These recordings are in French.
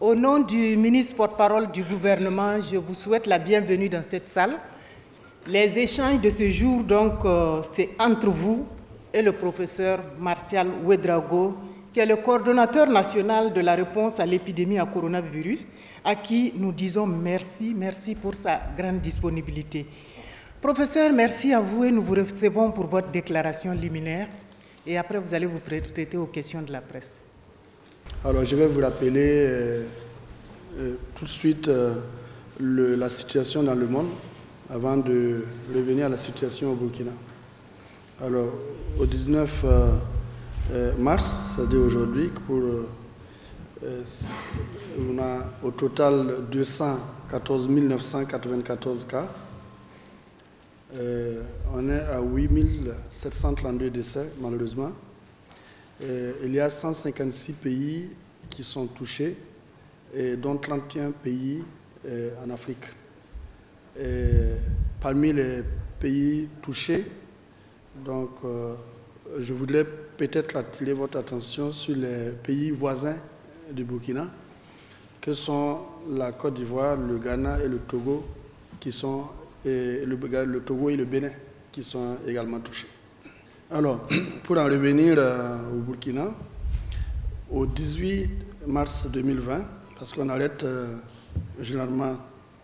Au nom du ministre porte-parole du gouvernement, je vous souhaite la bienvenue dans cette salle. Les échanges de ce jour, donc, c'est entre vous et le professeur Martial Ouedraogo, qui est le coordonnateur national de la réponse à l'épidémie à coronavirus, à qui nous disons merci pour sa grande disponibilité. Professeur, merci à vous et nous vous recevons pour votre déclaration liminaire. Et après, vous allez vous prêter aux questions de la presse. Alors, je vais vous rappeler tout de suite la situation dans le monde avant de revenir à la situation au Burkina. Alors, au 19 mars, c'est-à-dire aujourd'hui, on a au total 214 994 cas. On est à 8 732 décès, malheureusement. Il y a 156 pays qui sont touchés, dont 31 pays en Afrique. Parmi les pays touchés, donc, je voudrais peut-être attirer votre attention sur les pays voisins du Burkina, que sont la Côte d'Ivoire, le Ghana et le Togo, qui sont, le Togo et le Bénin, qui sont également touchés. Alors, pour en revenir au Burkina, au 18 mars 2020, parce qu'on arrête généralement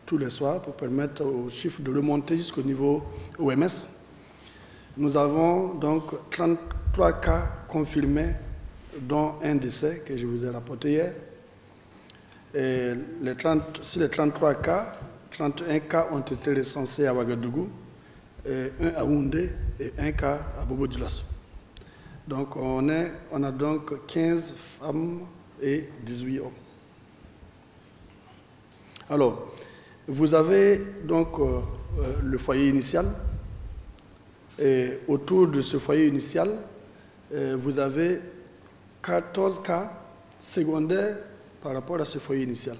tous les soirs pour permettre aux chiffres de remonter jusqu'au niveau OMS, nous avons donc 33 cas confirmés, dont un décès que je vous ai rapporté hier. Et sur les 33 cas, 31 cas ont été recensés à Ouagadougou, un à Houndé et un cas à Bobo-Dioulasso. Donc on a donc 15 femmes et 18 hommes. Alors, vous avez donc le foyer initial, et autour de ce foyer initial, vous avez 14 cas secondaires par rapport à ce foyer initial.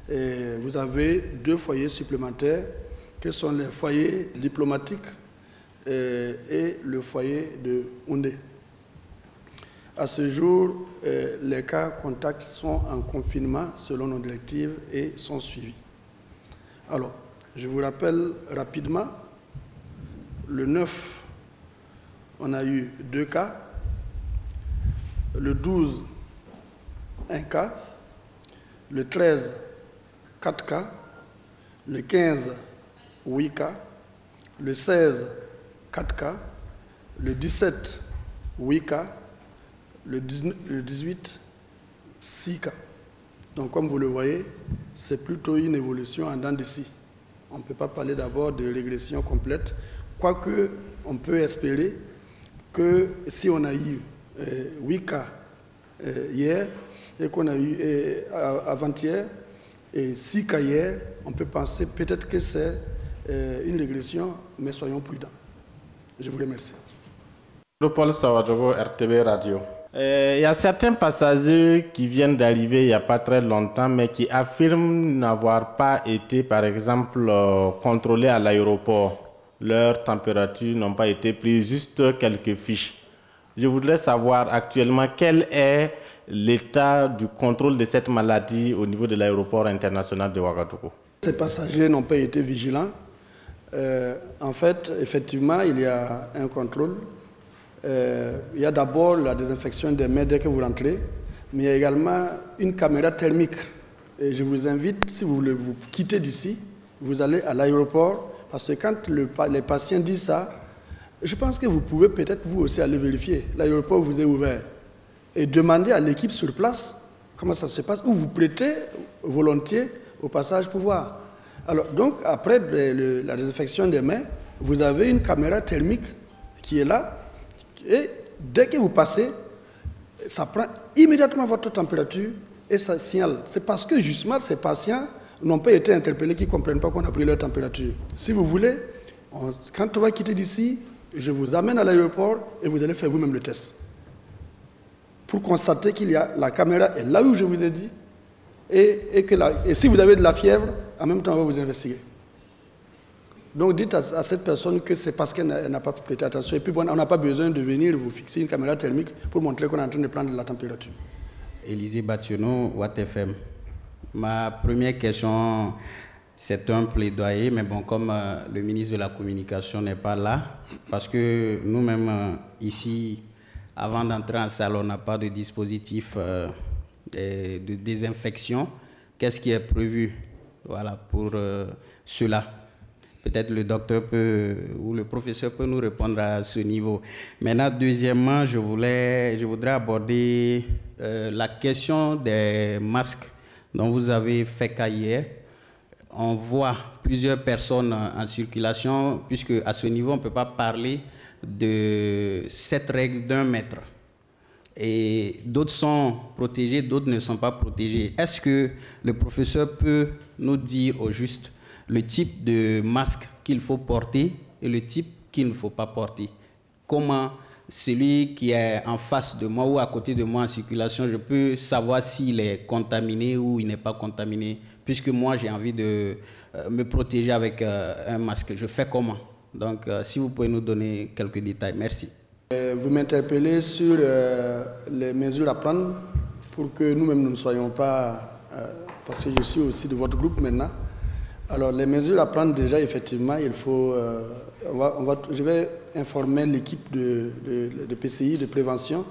Et vous avez 2 foyers supplémentaires, que sont les foyers diplomatiques et le foyer de Houndé. À ce jour, les cas contacts sont en confinement selon nos directives et sont suivis. Alors, je vous rappelle rapidement, le 9, on a eu 2 cas, le 12, 1 cas, le 13, 4 cas, le 15, 8 cas, le 16, 4 cas, le 17, 8 cas, le 18, 6 cas. Donc, comme vous le voyez, c'est plutôt une évolution en dents de scie. On ne peut pas parler d'abord de régression complète, quoique on peut espérer que si on a eu 8 cas hier et qu'on a eu avant-hier et 6 cas hier, on peut penser peut-être que c'est une régression, mais soyons prudents. Je vous remercie. Paul Sawadjogo, RTB Radio. Il y a certains passagers qui viennent d'arriver il n'y a pas très longtemps, mais qui affirment n'avoir pas été, par exemple, contrôlés à l'aéroport. Leurs températures n'ont pas été prises, juste quelques fiches. Je voudrais savoir actuellement quel est l'état du contrôle de cette maladie au niveau de l'aéroport international de Ouagadougou. Ces passagers n'ont pas été vigilants. En fait, effectivement, il y a un contrôle. Il y a d'abord la désinfection des mains dès que vous rentrez, mais il y a également une caméra thermique. Et je vous invite, si vous voulez vous quitter d'ici, vous allez à l'aéroport, parce que quand les patients disent ça, je pense que vous pouvez peut-être vous aussi aller vérifier. L'aéroport vous est ouvert. Et demandez à l'équipe sur place comment ça se passe, ou vous prêtez volontiers au passage pour voir. Alors, donc, après la désinfection des mains, vous avez une caméra thermique qui est là, et dès que vous passez, ça prend immédiatement votre température et ça signale. C'est parce que justement, ces patients n'ont pas été interpellés, qui ne comprennent pas qu'on a pris leur température. Si vous voulez, quand on va quitter d'ici, je vous amène à l'aéroport et vous allez faire vous-même le test. Pour constater qu'il y a la caméra est là où je vous ai dit, et si vous avez de la fièvre, en même temps, on va vous investiguer. Donc dites à cette personne que c'est parce qu'elle n'a pas prêté attention. Et puis bon, on n'a pas besoin de venir vous fixer une caméra thermique pour montrer qu'on est en train de prendre la température. Élisée Bationneau, Watt FM. Ma première question, c'est un plaidoyer, mais bon, comme le ministre de la Communication n'est pas là, parce que nous-mêmes, ici, avant d'entrer en salle, on n'a pas de dispositif de désinfection. Qu'est-ce qui est prévu, voilà, pour cela? Peut-être le docteur ou le professeur peut nous répondre à ce niveau. Maintenant, deuxièmement, je voudrais aborder la question des masques dont vous avez fait cas hier. On voit plusieurs personnes en circulation, puisque à ce niveau, on ne peut pas parler de cette règle d'1 mètre. Et d'autres sont protégés, d'autres ne sont pas protégés. Est-ce que le professeur peut nous dire au juste le type de masque qu'il faut porter et le type qu'il ne faut pas porter? Comment celui qui est en face de moi ou à côté de moi en circulation, je peux savoir s'il est contaminé ou il n'est pas contaminé, puisque moi j'ai envie de me protéger avec un masque. Je fais comment? Donc, si vous pouvez nous donner quelques détails. Merci. Vous m'interpellez sur les mesures à prendre pour que nous-mêmes nous ne soyons pas, parce que je suis aussi de votre groupe maintenant. Alors, les mesures à prendre, déjà, effectivement, il faut... je vais informer l'équipe de PCI, de prévention,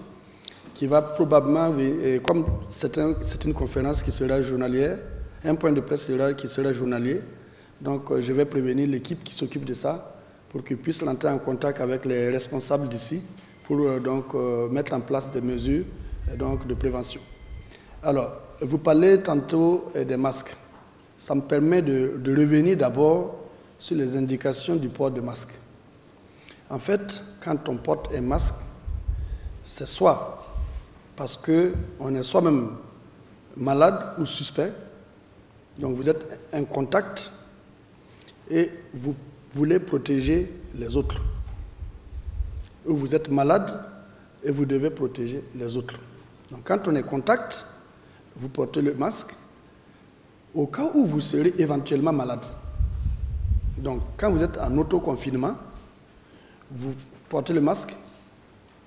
qui va probablement... Comme c'est une conférence qui sera journalière, un point de presse qui sera journalier, donc je vais prévenir l'équipe qui s'occupe de ça pour qu'ils puissent rentrer en contact avec les responsables d'ici pour mettre en place des mesures de prévention. Alors, vous parlez tantôt des masques. Ça me permet de revenir d'abord sur les indications du port de masque. En fait, quand on porte un masque, c'est soit parce qu'on est soi-même malade ou suspect, donc vous êtes en contact et vous voulez protéger les autres. Ou vous êtes malade et vous devez protéger les autres. Donc quand on est en contact, vous portez le masque au cas où vous serez éventuellement malade. Donc, quand vous êtes en autoconfinement, vous portez le masque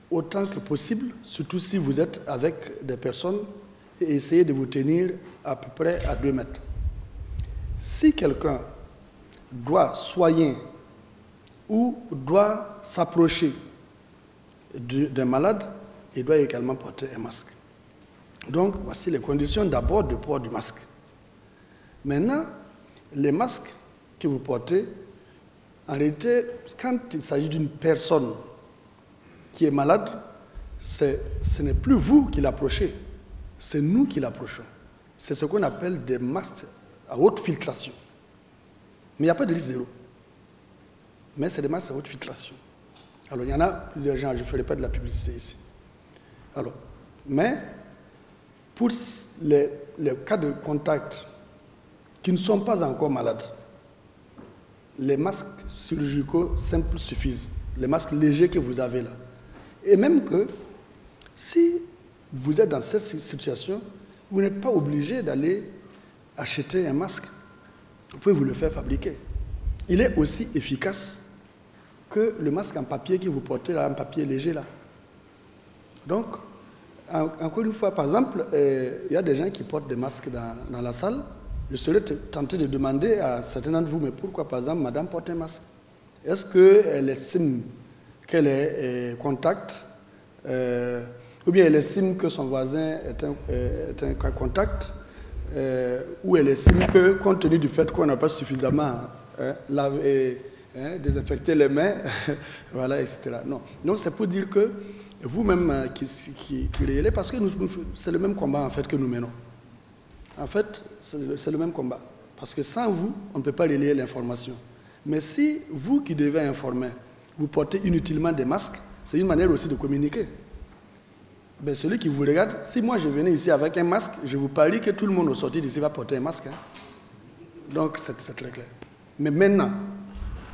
autant que possible, surtout si vous êtes avec des personnes, et essayez de vous tenir à peu près à 2 mètres. Si quelqu'un doit soigner ou doit s'approcher d'un malade, il doit également porter un masque. Donc, voici les conditions d'abord de port du masque. Maintenant, les masques que vous portez, en réalité, quand il s'agit d'une personne qui est malade, ce n'est plus vous qui l'approchez, c'est nous qui l'approchons. C'est ce qu'on appelle des masques à haute filtration. Mais il n'y a pas de risque zéro. Mais c'est des masques à haute filtration. Alors, il y en a plusieurs gens, je ne ferai pas de la publicité ici. Alors, mais pour les cas de contact qui ne sont pas encore malades, les masques chirurgicaux simples suffisent, les masques légers que vous avez là. Et même que si vous êtes dans cette situation, vous n'êtes pas obligé d'aller acheter un masque. Vous pouvez vous le faire fabriquer. Il est aussi efficace que le masque en papier que vous portez là, en papier léger là. Donc, encore une fois, par exemple, il y a des gens qui portent des masques dans la salle. Je serais tenté de demander à certains d'entre vous, mais pourquoi, par exemple, madame porte un masque? Est-ce qu'elle estime qu'elle est contact, ou bien elle estime que son voisin est un cas contact, ou elle estime que, compte tenu du fait qu'on n'a pas suffisamment désinfecté les mains, voilà, etc. Non. Donc, c'est pour dire que vous-même qui réélez, parce que c'est le même combat, en fait, que nous menons. En fait, c'est le même combat. Parce que sans vous, on ne peut pas relayer l'information. Mais si vous qui devez informer, vous portez inutilement des masques, c'est une manière aussi de communiquer. Ben, celui qui vous regarde, si moi je venais ici avec un masque, je vous parie que tout le monde au sortir d'ici va porter un masque. Hein. Donc c'est très clair. Mais maintenant,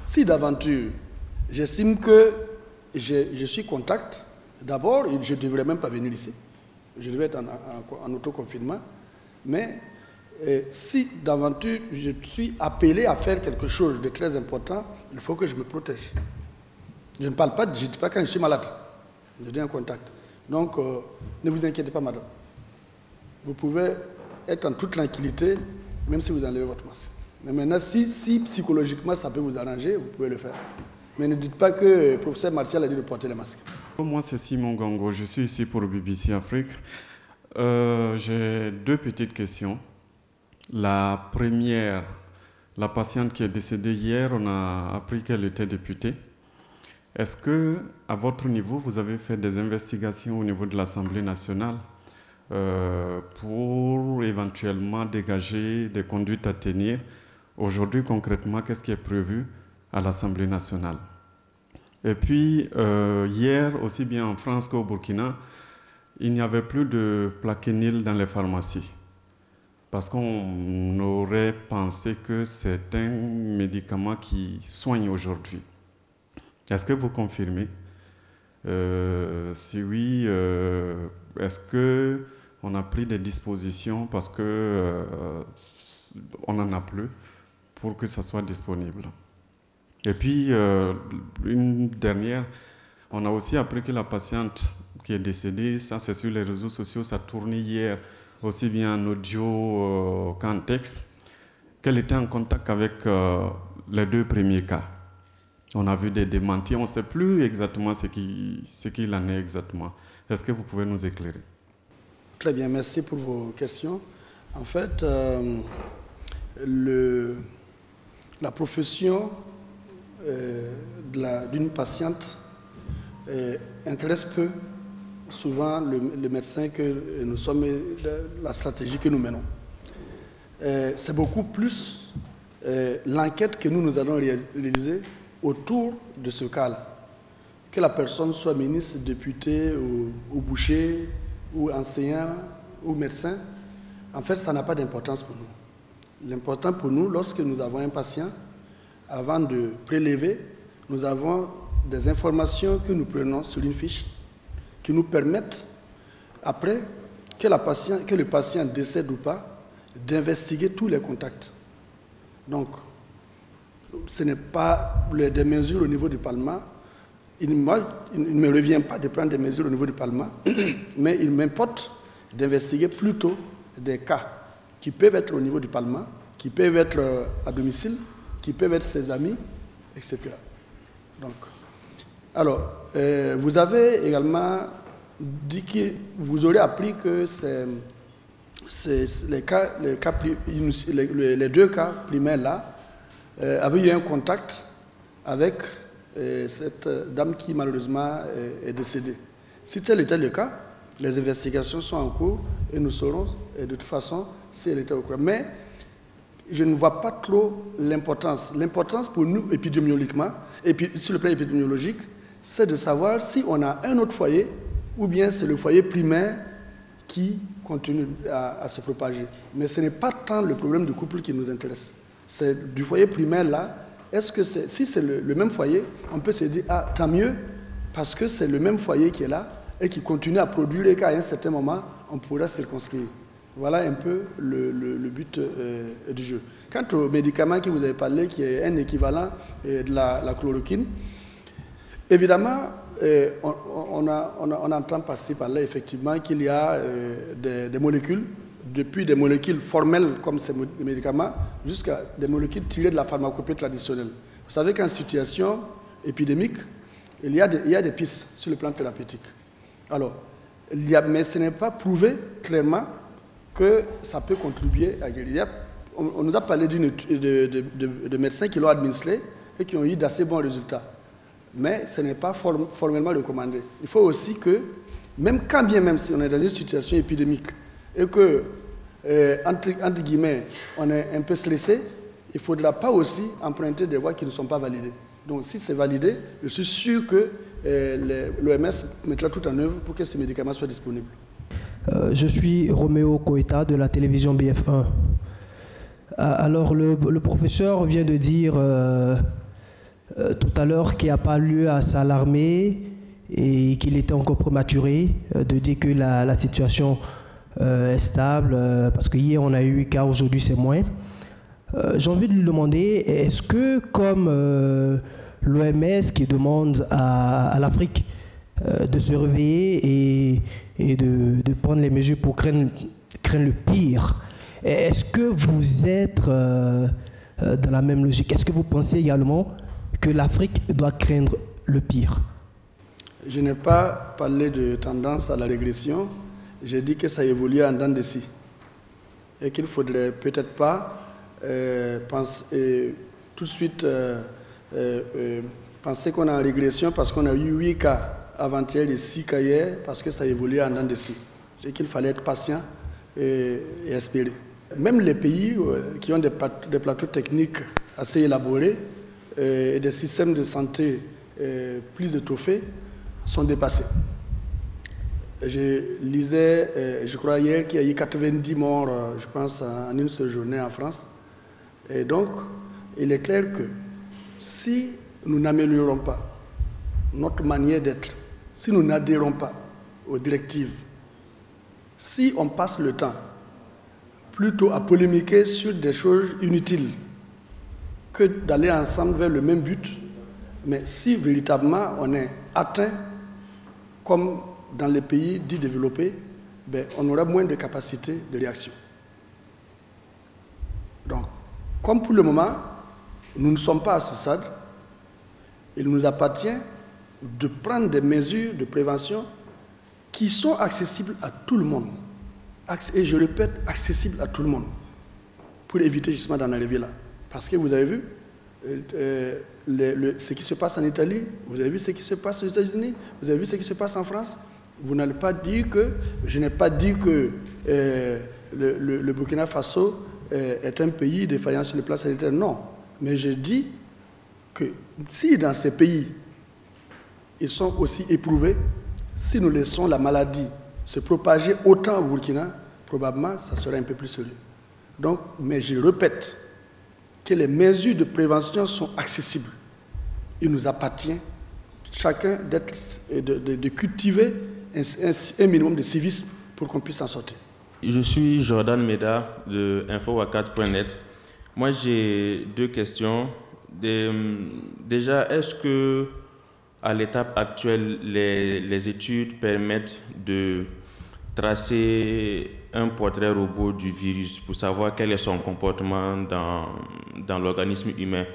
si d'aventure, j'estime que je suis contact, d'abord, je ne devrais même pas venir ici. Je devais être en autoconfinement. Mais si d'aventure je suis appelé à faire quelque chose de très important, il faut que je me protège. Je ne parle pas, je ne dis pas quand je suis malade. Je dis en contact. Donc, ne vous inquiétez pas, madame. vous pouvez être en toute tranquillité, même si vous enlevez votre masque. Mais maintenant, si psychologiquement ça peut vous arranger, vous pouvez le faire. Mais ne dites pas que le professeur Martial a dit de porter le masque. Moi, c'est Simon Gongo. Je suis ici pour BBC Afrique. J'ai deux petites questions. La première, la patiente qui est décédée hier, on a appris qu'elle était députée. Est-ce que, à votre niveau, vous avez fait des investigations au niveau de l'Assemblée nationale pour éventuellement dégager des conduites à tenir? Aujourd'hui, concrètement, qu'est-ce qui est prévu à l'Assemblée nationale? Et puis, hier, aussi bien en France qu'au Burkina, il n'y avait plus de Plaquenil dans les pharmacies. Parce qu'on aurait pensé que c'est un médicament qui soigne aujourd'hui. Est-ce que vous confirmez? Si oui, est-ce qu'on a pris des dispositions parce qu'on n'en a plus pour que ça soit disponible? Et puis, une dernière, on a aussi appris que la patiente qui est décédée, ça c'est sur les réseaux sociaux, ça tournait hier, aussi bien en audio qu'en texte, qu'elle était en contact avec les deux premiers cas. On a vu des démentis, on ne sait plus exactement ce qu'il en est exactement. Est-ce que vous pouvez nous éclairer? Très bien, merci pour vos questions. En fait, la profession d'une patiente intéresse peu souvent le médecin que nous sommes, la stratégie que nous menons. C'est beaucoup plus l'enquête que nous allons réaliser autour de ce cas-là. Que la personne soit ministre, député ou boucher ou enseignant ou médecin, en fait, ça n'a pas d'importance pour nous. L'important pour nous, lorsque nous avons un patient, avant de prélever, nous avons des informations que nous prenons sur une fiche qui nous permettent, après, que le patient décède ou pas, d'investiguer tous les contacts. Donc, ce n'est pas des mesures au niveau du Parlement. Il ne me revient pas de prendre des mesures au niveau du Parlement, mais il m'importe d'investiguer plutôt des cas qui peuvent être au niveau du Parlement, qui peuvent être à domicile, qui peuvent être ses amis, etc. Donc, alors, vous avez également dit que vous aurez appris que les deux cas primaires là avaient eu un contact avec cette dame qui malheureusement est décédée. Si tel était le cas, les investigations sont en cours et nous saurons de toute façon si elle était au courant. Mais je ne vois pas trop l'importance. L'importance pour nous épidémiologiquement, et puis sur le plan épidémiologique, c'est de savoir si on a un autre foyer ou bien c'est le foyer primaire qui continue à se propager. Mais ce n'est pas tant le problème du couple qui nous intéresse. C'est du foyer primaire là. Est-ce que si c'est le même foyer, on peut se dire, ah, tant mieux, parce que c'est le même foyer qui est là et qui continue à produire et qu'à un certain moment, on pourra circonscrire. Voilà un peu le but du jeu. Quant au médicament que vous avez parlé, qui est un équivalent de la chloroquine, évidemment, on entend passer par là effectivement qu'il y a des molécules, depuis des molécules formelles comme ces médicaments, jusqu'à des molécules tirées de la pharmacopée traditionnelle. Vous savez qu'en situation épidémique, il y a des pistes sur le plan thérapeutique. Alors, mais ce n'est pas prouvé clairement que ça peut contribuer à guérir. On nous a parlé de médecins qui l'ont administré et qui ont eu d'assez bons résultats. Mais ce n'est pas formellement recommandé. Il faut aussi que, même quand bien même si on est dans une situation épidémique et que, entre guillemets, on est un peu stressé, il ne faudra pas aussi emprunter des voies qui ne sont pas validées. Donc si c'est validé, je suis sûr que l'OMS mettra tout en œuvre pour que ces médicaments soient disponibles. Je suis Roméo Koeta de la télévision BF1. Alors le professeur vient de dire tout à l'heure qu'il n'y a pas lieu à s'alarmer et qu'il était encore prématuré de dire que la situation est stable parce que hier on a eu cas, aujourd'hui c'est moins. J'ai envie de lui demander, est-ce que comme l'OMS qui demande à l'Afrique de se réveiller et de prendre les mesures pour craindre craint le pire. Est-ce que vous êtes dans la même logique? Est-ce que vous pensez également que l'Afrique doit craindre le pire? Je n'ai pas parlé de tendance à la régression. J'ai dit que ça évolue en dents de scie. Et qu'il ne faudrait peut-être pas penser tout de suite penser qu'on est en régression parce qu'on a eu 8 cas avant-hier et 6 cas hier, parce que ça évolue en dents de scie. J'ai dit qu'il fallait être patient et espérer. Même les pays qui ont des plateaux techniques assez élaborés et des systèmes de santé plus étoffés sont dépassés. Je lisais, je crois hier qu'il y a eu 90 morts, je pense, en une seule journée en France. Et donc, il est clair que si nous n'améliorons pas notre manière d'être, si nous n'adhérons pas aux directives, si on passe le temps plutôt à polémiquer sur des choses inutiles que d'aller ensemble vers le même but, mais si véritablement on est atteint, comme dans les pays dits développés, ben, on aura moins de capacité de réaction. Donc, comme pour le moment, nous ne sommes pas à ce stade, il nous appartient de prendre des mesures de prévention qui sont accessibles à tout le monde. Et je répète, accessibles à tout le monde, pour éviter justement d'en arriver là. Parce que vous avez vu ce qui se passe en Italie, vous avez vu ce qui se passe aux États-Unis, vous avez vu ce qui se passe en France. Vous n'allez pas dire que, je n'ai pas dit que le Burkina Faso est un pays défaillant sur le plan sanitaire, non. Mais je dis que si dans ces pays, ils sont aussi éprouvés, si nous laissons la maladie se propager autant au Burkina, probablement ça sera un peu plus sérieux. Donc, mais je répète que les mesures de prévention sont accessibles. Il nous appartient, chacun, de cultiver un minimum de civisme pour qu'on puisse en sortir. Je suis Jordan Meda de InfoWakat.net. Moi, j'ai 2 questions. Déjà, est-ce que à l'étape actuelle, les études permettent de tracer un portrait robot du virus pour savoir quel est son comportement dans l'organisme humain,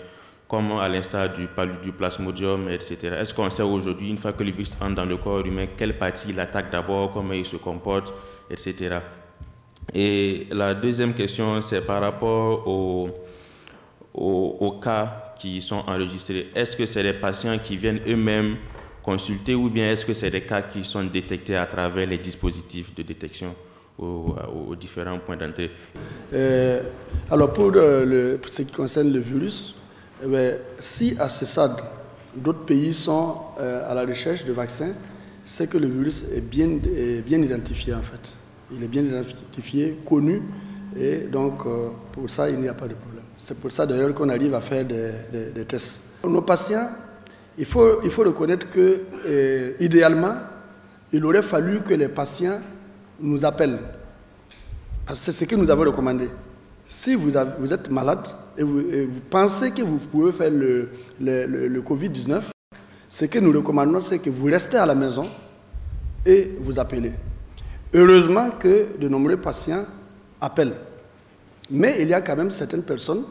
comme à l'instar du plasmodium, etc. Est-ce qu'on sait aujourd'hui, une fois que le virus entre dans le corps humain, quelle partie il attaque d'abord, comment il se comporte, etc. Et la deuxième question, c'est par rapport aux cas qui sont enregistrés. Est-ce que c'est les patients qui viennent eux-mêmes consulter ou bien est-ce que c'est des cas qui sont détectés à travers les dispositifs de détection aux différents points d'entrée? Alors pour ce qui concerne le virus, si à ce stade d'autres pays sont à la recherche de vaccins, c'est que le virus est bien identifié en fait. Il est bien identifié, connu, et donc pour ça il n'y a pas de problème. C'est pour ça d'ailleurs qu'on arrive à faire des tests. Nos patients, il faut reconnaître que idéalement, il aurait fallu que les patients nous appellent. Parce que c'est ce que nous avons recommandé. Si vous êtes malade et vous pensez que vous pouvez faire le Covid-19, ce que nous recommandons, c'est que vous restez à la maison et vous appelez. Heureusement que de nombreux patients appellent. Mais il y a quand même certaines personnes,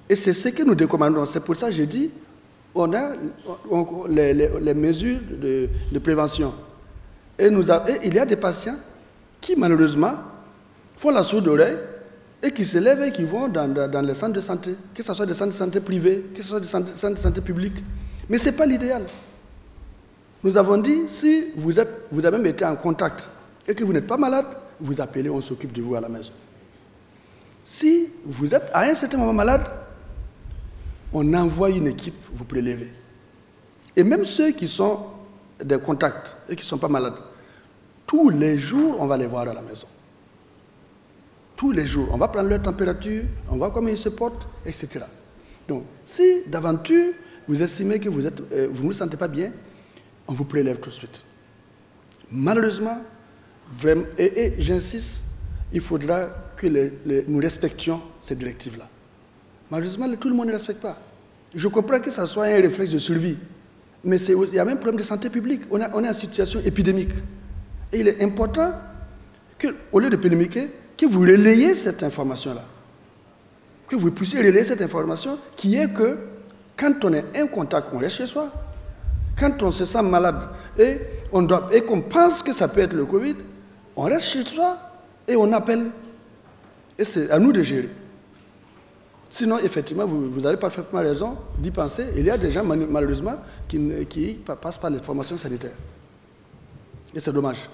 et c'est ce que nous recommandons. C'est pour ça que j'ai dit, on a les mesures de prévention. Et il y a des patients qui, malheureusement, font la sourde oreille et qui se lèvent et qui vont dans les centres de santé, que ce soit des centres de santé privés, que ce soit des centres de santé publics. Mais ce n'est pas l'idéal. Nous avons dit, si vous avez même été en contact et que vous n'êtes pas malade, vous appelez, on s'occupe de vous à la maison. Si vous êtes à un certain moment malade, on envoie une équipe vous prélever. Et même ceux qui sont des contacts et qui ne sont pas malades, tous les jours, on va les voir à la maison. Tous les jours, on va prendre leur température, on va voir comment ils se portent, etc. Donc, si d'aventure, vous estimez que vous ne vous sentez pas bien, on vous prélève tout de suite. Malheureusement, vraiment, et j'insiste, il faudra que nous respections ces directives-là. Malheureusement, tout le monde ne respecte pas. Je comprends que ça soit un réflexe de survie, mais il y a même un problème de santé publique. On est en situation épidémique. Et il est important qu'au lieu de polémiquer, que vous relayez cette information-là. Que vous puissiez relayer cette information qui est que quand on est en contact, on reste chez soi. Quand on se sent malade et qu'on pense que ça peut être le Covid, on reste chez soi et on appelle. Et c'est à nous de gérer. Sinon, effectivement, vous avez parfaitement raison d'y penser. Il y a des gens, malheureusement, qui passent par les formations sanitaires. Et c'est dommage.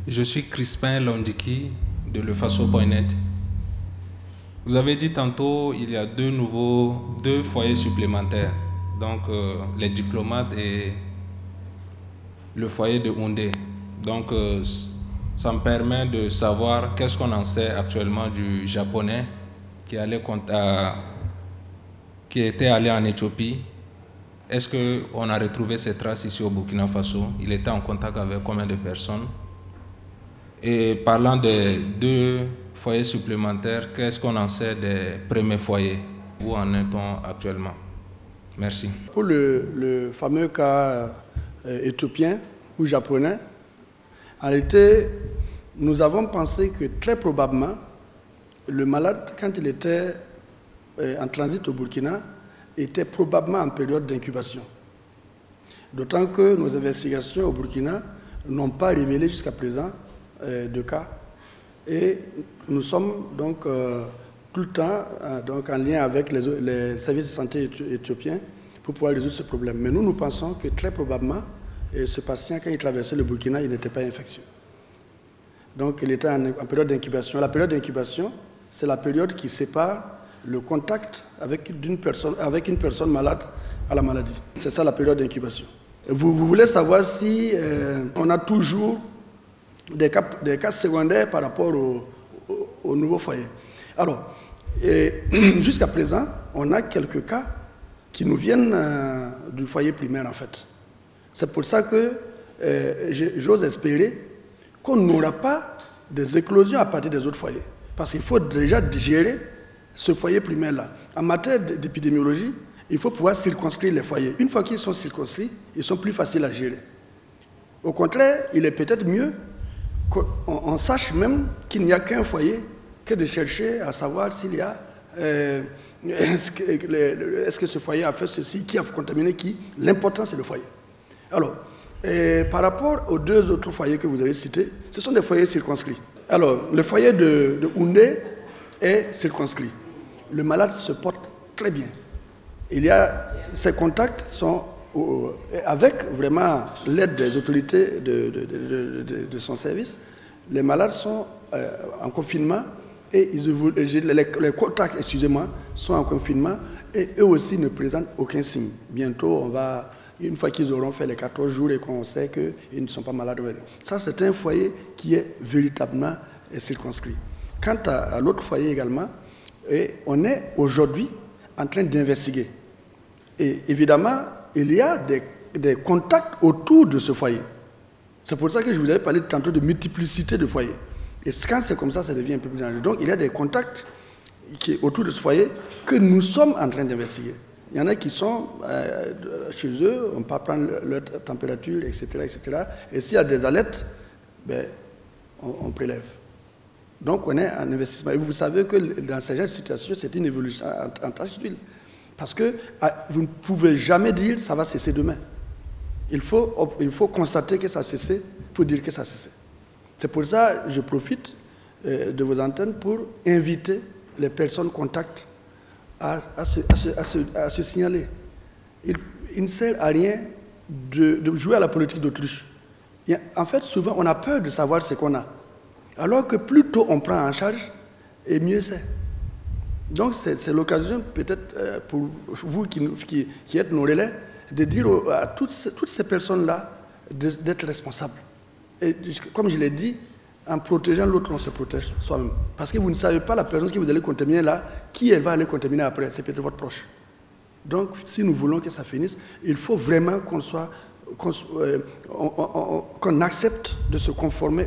Je suis Crispin Londiki de lefaso.net. Vous avez dit tantôt il y a deux foyers supplémentaires. Donc, les diplomates et le foyer de Houndé. Donc, ça me permet de savoir qu'est-ce qu'on en sait actuellement du japonais qui était allé en Éthiopie. Est-ce qu'on a retrouvé ses traces ici au Burkina Faso? Il était en contact avec combien de personnes? Et parlant des 2 foyers supplémentaires, qu'est-ce qu'on en sait des premiers foyers? Où en est-on actuellement? Merci. Pour le fameux cas éthiopien ou japonais, en réalité, nous avons pensé que très probablement, le malade, quand il était en transit au Burkina, était probablement en période d'incubation. D'autant que nos investigations au Burkina n'ont pas révélé jusqu'à présent de cas. Et nous sommes donc tout le temps en lien avec les services de santé éthiopiens pour pouvoir résoudre ce problème. Mais nous pensons que très probablement, ce patient, quand il traversait le Burkina, il n'était pas infectieux. Donc il était en période d'incubation. La période d'incubation, c'est la période qui sépare le contact avec une personne malade à la maladie. C'est ça la période d'incubation. Vous voulez savoir si on a toujours des cas secondaires par rapport au nouveau foyer. Alors, jusqu'à présent, on a quelques cas qui nous viennent du foyer primaire en fait. C'est pour ça que j'ose espérer qu'on n'aura pas des éclosions à partir des autres foyers. Parce qu'il faut déjà gérer ce foyer primaire-là. En matière d'épidémiologie, il faut pouvoir circonscrire les foyers. Une fois qu'ils sont circonscrits, ils sont plus faciles à gérer. Au contraire, il est peut-être mieux qu'on sache même qu'il n'y a qu'un foyer que de chercher à savoir s'il y a... est-ce que ce foyer a fait ceci, qui a contaminé qui? L'important, c'est le foyer. Alors, par rapport aux 2 autres foyers que vous avez cités, ce sont des foyers circonscrits. Alors, le foyer de Houndé est circonscrit. Le malade se porte très bien. Ses contacts sont avec vraiment l'aide des autorités de son service. Les malades sont en confinement et les contacts, sont en confinement et eux aussi ne présentent aucun signe. Bientôt, une fois qu'ils auront fait les 14 jours et qu'on sait qu'ils ne sont pas malades. Ça, c'est un foyer qui est véritablement circonscrit. Quant à l'autre foyer également, on est aujourd'hui en train d'investiguer. Et évidemment, il y a des contacts autour de ce foyer. C'est pour ça que je vous avais parlé tantôt de multiplicité de foyers. Et quand c'est comme ça, ça devient un peu plus dangereux. Donc, il y a des contacts autour de ce foyer que nous sommes en train d'investiguer. Il y en a qui sont chez eux, on peut prendre leur température, etc., etc. Et s'il y a des alertes, on prélève. Donc, on est en investissement. Et vous savez que dans ce genre de situation, c'est une évolution en tâche d'huile. Parce que vous ne pouvez jamais dire ça va cesser demain. Il faut constater que ça a cessé pour dire que ça a cessé. C'est pour ça que je profite de vos antennes pour inviter les personnes contacts à se signaler. Il ne sert à rien de jouer à la politique d'autruche. En fait, souvent, on a peur de savoir ce qu'on a. Alors que plus tôt on prend en charge, et mieux c'est. Donc c'est l'occasion peut-être pour vous qui êtes nos relais, de dire à toutes ces personnes-là d'être responsables. Et comme je l'ai dit, en protégeant l'autre, on se protège soi-même. Parce que vous ne savez pas la personne que vous allez contaminer là, qui elle va aller contaminer après, c'est peut-être votre proche. Donc si nous voulons que ça finisse, il faut vraiment qu'on accepte de se conformer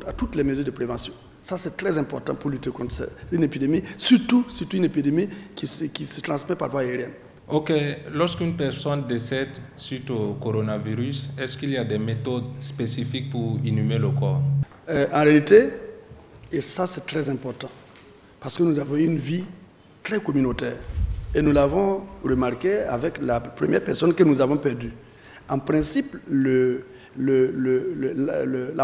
à toutes les mesures de prévention. Ça, c'est très important pour lutter contre une épidémie, surtout une épidémie qui se transmet par voie aérienne. Ok, lorsqu'une personne décède suite au coronavirus, est-ce qu'il y a des méthodes spécifiques pour inhumer le corps? En réalité, Et ça, c'est très important. Parce que nous avons une vie très communautaire. Et nous l'avons remarqué avec la première personne que nous avons perdue. En principe, la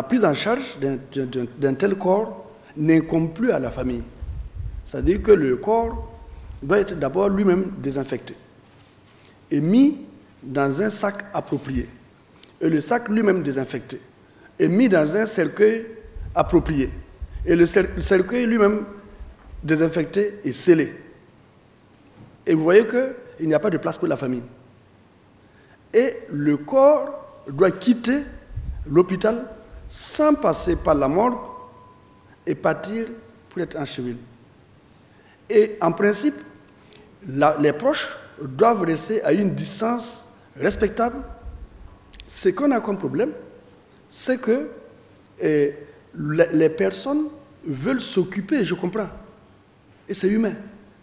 prise en charge d'un tel corps n'incombe plus à la famille. C'est-à-dire que le corps doit être d'abord lui-même désinfecté et mis dans un sac approprié. Et le sac lui-même désinfecté est mis dans un cercueil approprié. Et le cercueil lui-même désinfecté et scellé. Et vous voyez qu'il n'y a pas de place pour la famille. Et le corps doit quitter l'hôpital sans passer par la morgue et partir pour être enseveli. Et en principe, les proches doivent rester à une distance respectable. Ce qu'on a comme problème, c'est que les personnes veulent s'occuper, je comprends, et c'est humain.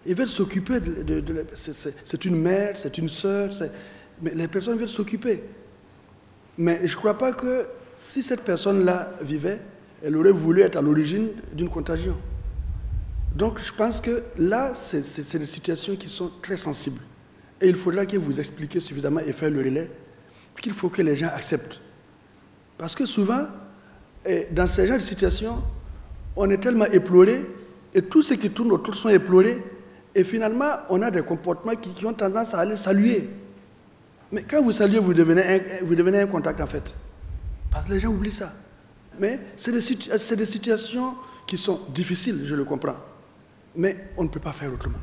Ils veulent s'occuper, c'est une mère, c'est une sœur, mais les personnes veulent s'occuper. Mais je ne crois pas que si cette personne-là vivait, elle aurait voulu être à l'origine d'une contagion. Donc je pense que là, c'est des situations qui sont très sensibles. Et il faudra que vous expliquiez suffisamment et faire le relais, qu'il faut que les gens acceptent. Parce que souvent, dans ce genre de situations, on est tellement éploré, et tous ceux qui tournent autour sont éplorés, et finalement, on a des comportements qui ont tendance à aller saluer. Mais quand vous saluez, vous devenez un contact en fait. Parce que les gens oublient ça. Mais c'est des situations qui sont difficiles, je le comprends. Mais on ne peut pas faire autrement.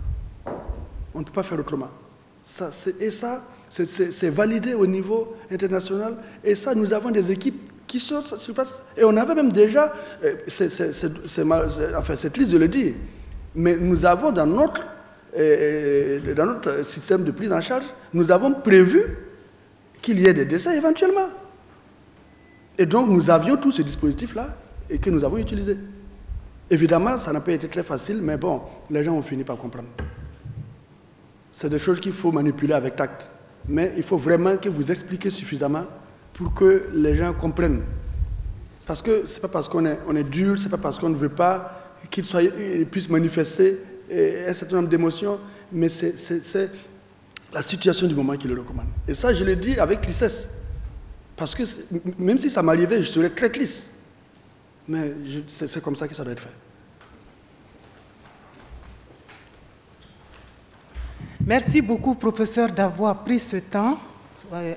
On ne peut pas faire autrement. C'est validé au niveau international. Et ça, nous avons des équipes qui sont sur place. Et on avait même déjà, c'est triste de le dire, mais nous avons dans notre système de prise en charge, nous avons prévu qu'il y ait des décès éventuellement. Et donc nous avions tout ce dispositif-là et que nous avons utilisé. Évidemment, ça n'a pas été très facile, mais bon, les gens ont fini par comprendre. C'est des choses qu'il faut manipuler avec tact. Mais il faut vraiment que vous expliquiez suffisamment pour que les gens comprennent. C'est parce que ce n'est pas parce qu'on est dur, ce n'est pas parce qu'on ne veut pas qu'ils puissent manifester un certain nombre d'émotions, mais c'est la situation du moment qui le recommande. Et ça, je le dis avec tristesse. Parce que même si ça m'arrivait, je serais très triste. Mais c'est comme ça que ça doit être fait. Merci beaucoup, professeur, d'avoir pris ce temps,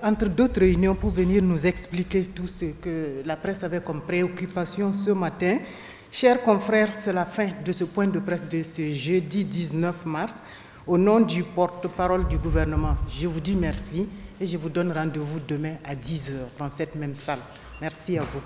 entre d'autres réunions, pour venir nous expliquer tout ce que la presse avait comme préoccupation ce matin. Chers confrères, c'est la fin de ce point de presse de ce jeudi 19 mars. Au nom du porte-parole du gouvernement, je vous dis merci et je vous donne rendez-vous demain à 10h dans cette même salle. Merci à vous.